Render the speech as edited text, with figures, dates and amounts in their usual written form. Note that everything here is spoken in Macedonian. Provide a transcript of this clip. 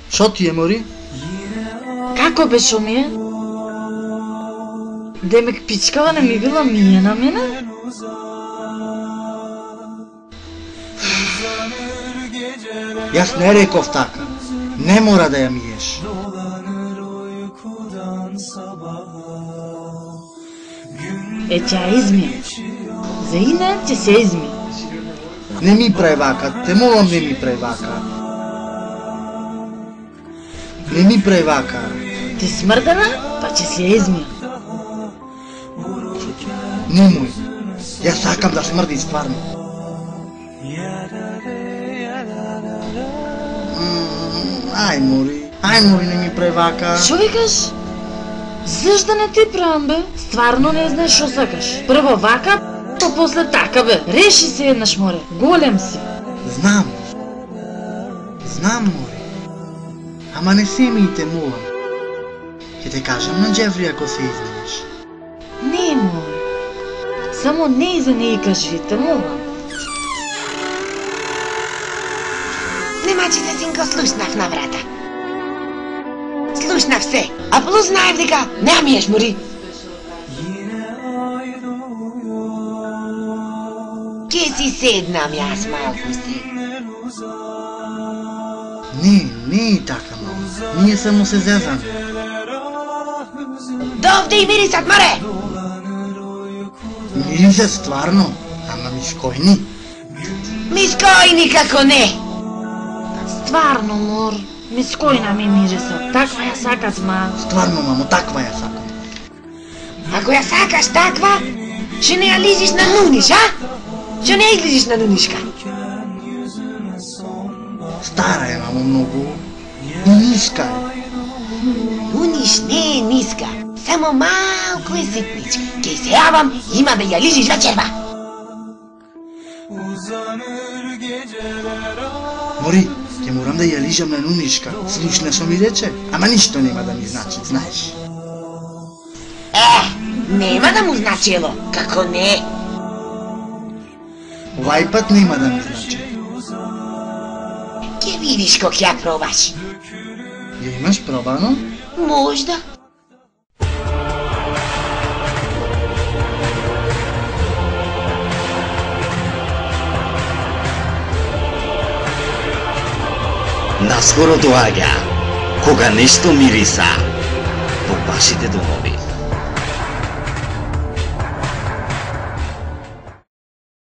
Шо ти е, Мори? Како беше ми е? Демек пичкава не ми била мие на мене? Јас не реков така. Не мора да ја миеш. Тя измија. За ине ќе се изми. Не ми прај вака, те молам не ми прај вака. Не ми прај вака. Ти смрдана, па ќе се измија. Немој. Јас сакам да смрди стварно. Ај Мори, не ми прај вака. Шо викаш? Зашто не ти правам бе? Стварно не знаеш шо сакаш. Прво вака, па после така бе. Реши се еднаш, Море. Голем си. Знам, Мори. Ама не се ми и те молам. Ќе те кажам на Джефри ако се изненеш. Не, Море. Само не за не и кажи, те молам. Немачите, синко, слушнав на врата. Слушнав се, а плюс знаев дека не миеш, Мори. Ке си седнам јас малку си. Не и така, мамо. Ние само се зезаме. Довде и мирисат, Море! Мирисат стварно, ама мискојни. Мискојни како не! Стварно, Мор. Мискојна ми мириса. Таква ја сакат, ма. Стварно, мамо, таква ја сакам. Ако ја сакаш таква, ќе не ја лизиш на нуниш, а? Ќе не излизиш на нунишка. Стара е, мамо, многу. И ниска е. Нуниш не е ниска, само малку е ситничка. Ке се јавам, има да ја лизиш вечерва. Мори, ќе морам да ја лижам на нунишка. Слушна што ми рече? Ама ништо нема да ми значи, знаеш. Нема да му значило, како не. Овај пат нема да ми значи. Ке видиш кога ја пробаш. Ја имаш пробано? Можда. Наскоро доаѓа, кога нешто мириса во вашите домови.